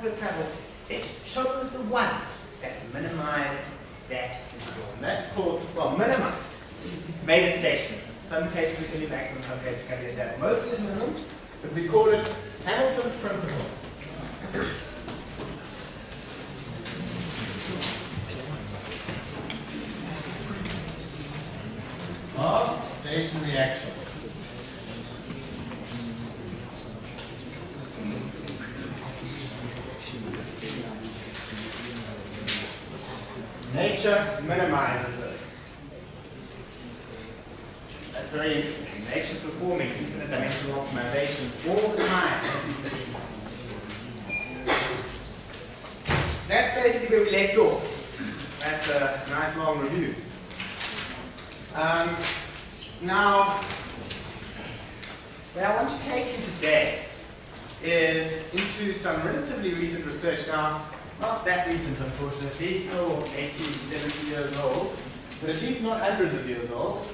Panel, it chose the one that minimized that integral. And that's called, well, minimized. Made it stationary. Some cases it can be maximum, some cases it can be a saddle. Mostly it's minimum, but we call it Hamilton's principle. Of stationary action. Nature minimizes this. That's very interesting. Nature's performing infinite dimensional optimization all the time. That's basically where we left off. That's a nice long review. Now, what I want to take you today is into some relatively recent research. Now, not that recent, unfortunately, still 80, 70 years old, but at least not hundreds of years old.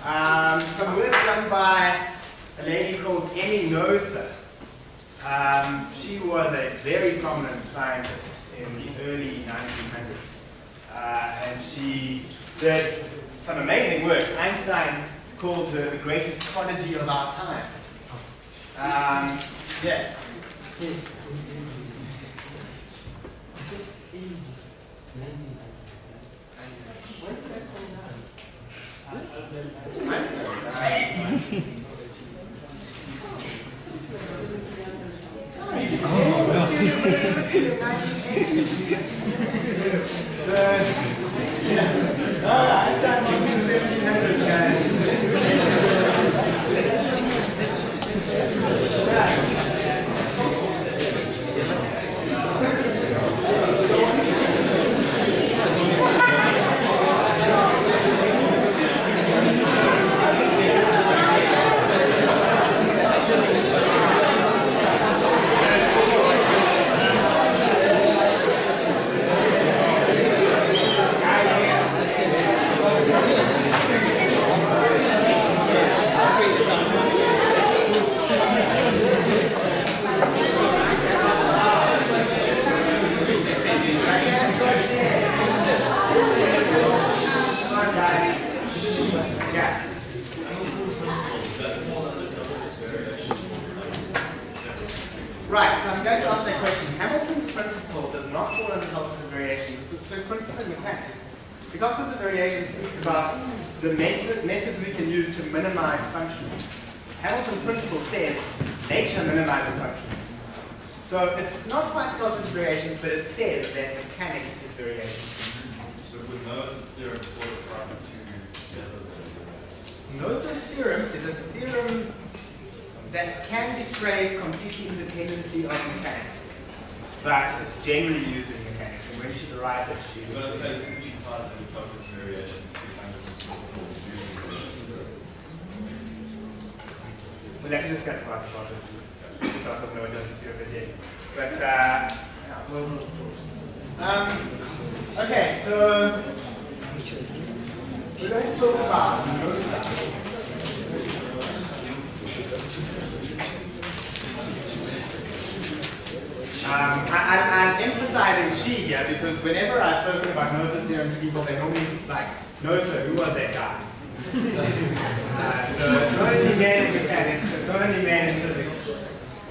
Some work done by a lady called Emmy Noether. She was a very prominent scientist in the early 1900s. And she did some amazing work. Einstein called her the greatest prodigy of our time. Yeah. Right, so I'm going to ask that question. Hamilton's principle does not fall under constant variation. It's a principle in mechanics. The constant variation speaks about the methods we can use to minimize functions. Hamilton's principle says nature minimizes functions. So it's not quite constant variations, but it says that mechanics is variation. But with Noether's theorem sort of trying to together? Noether's theorem is a theorem that can be phrased completely independently of mechanics, but it's generally used in mechanics. And when she derived it, she. You're going to say Fuji type and focus variations to Hamilton's principle using this. We'll have to discuss about this because of Noether's theorem. But okay, so we're going to talk about Noether. I'm emphasizing she here because whenever I've spoken about Noether's theorem to people, they normally like, Noether, who was that guy? So it's not only man in mechanics, it's not only man in physics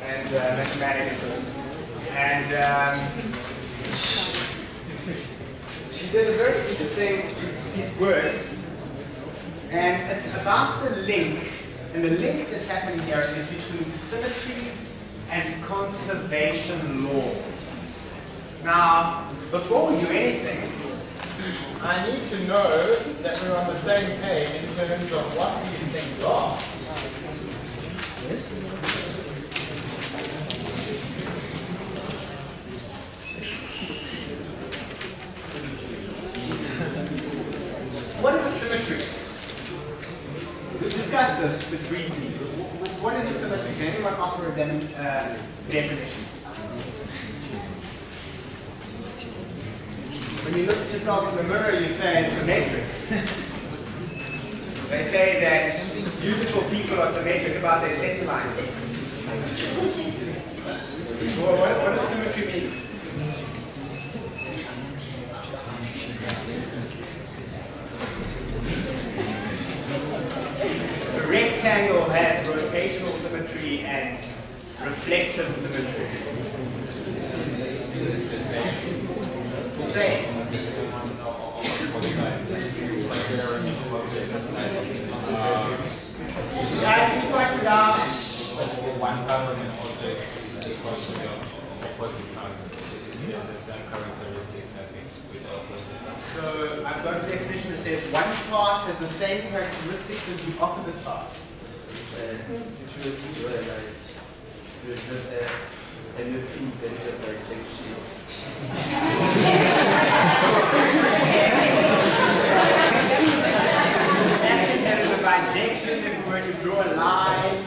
and mathematics. And she did a very interesting piece of work, and it's about the link, and the link that's happening here is between symmetries and conservation laws. Now, before we do anything, I need to know that we're on the same page in terms of what these things are. What is a symmetry? We've discussed this with briefly. What is a symmetry? Can anyone offer a definition? When you look at yourself in the mirror, you say it's symmetric. They say that beautiful people are symmetric about their set lines. Well, what does symmetry mean? some characteristics, I think, with opposite parts. So I've got a definition that says one part has the same characteristics as the opposite part. That is a bijection if we were to draw a line.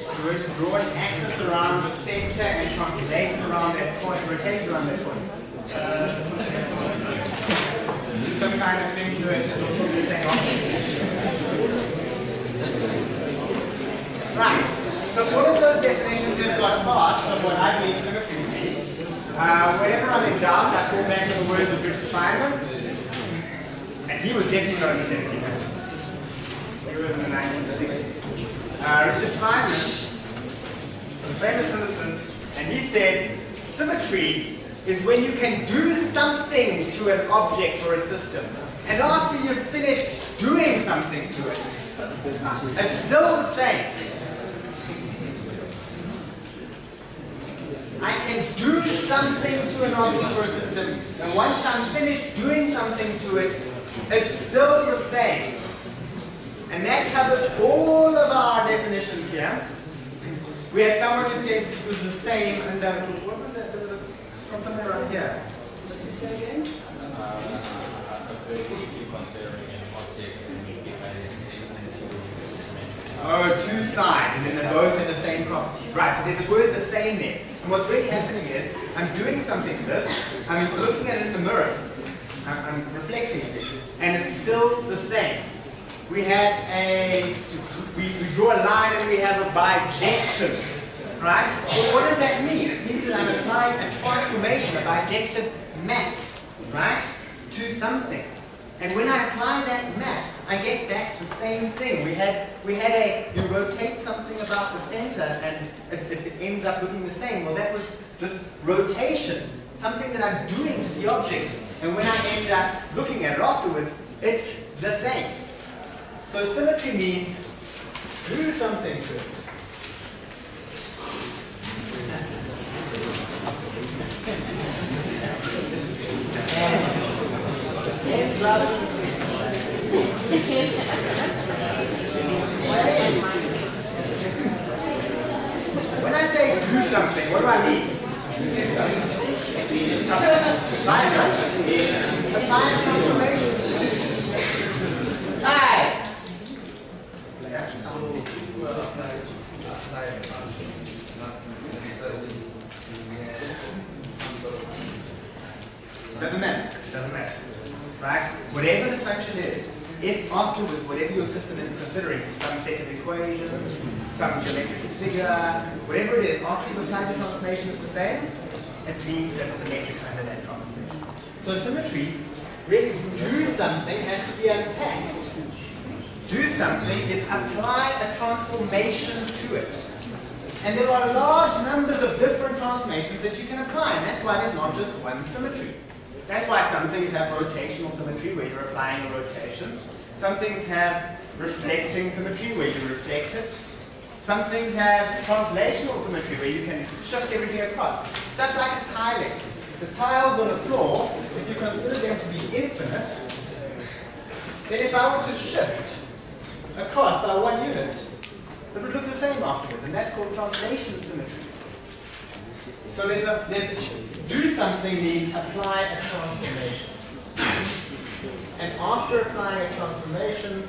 So we're to draw an axis around the center and translate it around that point, rotate around that point. Do some kind of thing to it that will look the same object. Right. So all of those definitions have got parts of what I believe symmetry to be. Whenever I'm in doubt, I go back to the words of Richard Feynman. And he was definitely not in the 70s. He was in the 1960s. Richard Feynman, a famous physicist, and he said, symmetry is when you can do something to an object or a system, and after you've finished doing something to it, it's still the same. I can do something to an object or a system, and once I'm finished doing something to it, it's still the same. And that covers all of our definitions here. We had someone who said it was the same, and what was that? From somewhere around here. What did you say again? If you're considering an object and you divide it into two dimensions. Oh, two sides, and then they're both in the same properties. Right, so there's a word the same there. And what's really happening is, I'm doing something to this, I'm looking at it in the mirror, I'm reflecting it, and it's still the same. We have we draw a line and we have a bijection, right? Well, what does that mean? It means that I'm applying a transformation, a bijective mass, right, to something. And when I apply that mass, I get back the same thing. We had you rotate something about the center and it ends up looking the same. Well, that was just rotation, something that I'm doing to the object. And when I end up looking at it afterwards, it's the same. So symmetry means do something to it. When I say do something, what do I mean? Apply a transformation. Nice. Doesn't matter. Doesn't matter. Right? Whatever the function is, if afterwards, whatever your system is considering, some set of equations, some geometric figure, whatever it is, after you've applied the transformation is the same, it means that it's symmetric under that transformation. So symmetry, really, do something has to be unpacked. Do something is apply a transformation to it. And there are large numbers of different transformations that you can apply, and that's why there's not just one symmetry. That's why some things have rotational symmetry, where you're applying a rotation. Some things have reflecting symmetry, where you reflect it. Some things have translational symmetry, where you can shift everything across. Stuff like a tiling. The tiles on the floor, if you consider them to be infinite, then if I was to shift across by 1 unit, it would look the same afterwards, and that's called translation symmetry. So there's do something means apply a transformation. And after applying a transformation,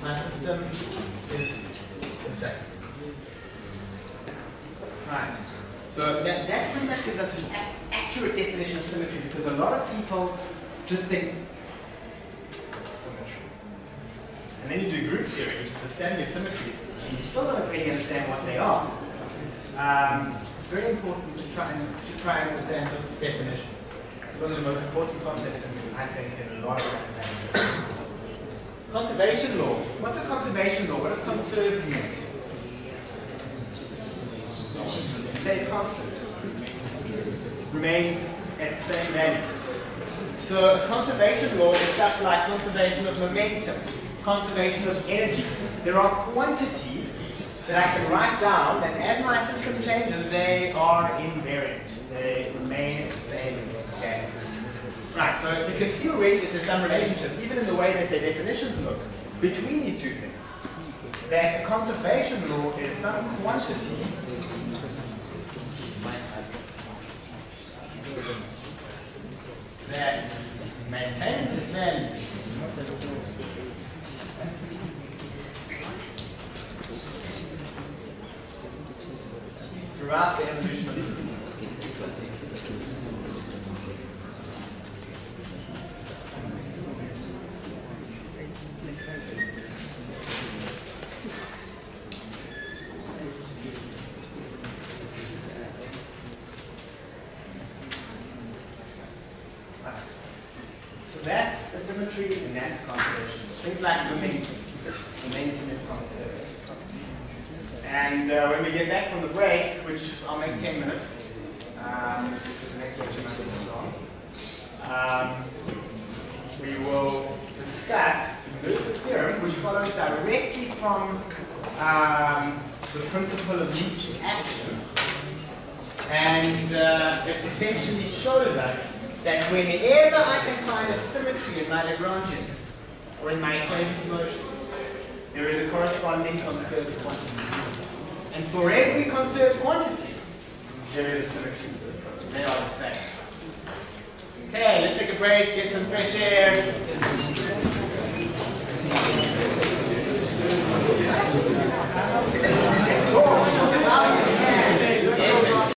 my system is the same. Right. So that pretty much gives us an accurate definition of symmetry, because a lot of people just think symmetry. And then you do group theory, which is the study of symmetries, and you still don't really understand what they are. It's very important to try and understand this definition. It's one of the most important concepts, I think, in a lot of mathematics. Conservation law. What's a conservation law? What does conserve mean? Stays constant. Remains at the same value. So conservation law is stuff like conservation of momentum, conservation of energy. There are quantities that I can write down that as my system changes, they are invariant. They remain the same scale. Right, so you can see already that there's some relationship, even in the way that the definitions look, between these two things. That the conservation law is some quantity that maintains its value throughout the evolution of history. So that's a symmetry and that's conservation. Things like momentum. Momentum is conserved. And when we get back from the break, which I'll make 10 minutes, because the next lecture might be long, we will discuss Lewis' theorem, which follows directly from the principle of mutual action. And it essentially shows us that whenever I can find a symmetry in my Lagrangian or in my equation of motions, there is a corresponding conserved quantity. And for every conserved quantity, there is a symmetry. They are the same. Okay, let's take a break, get some fresh air.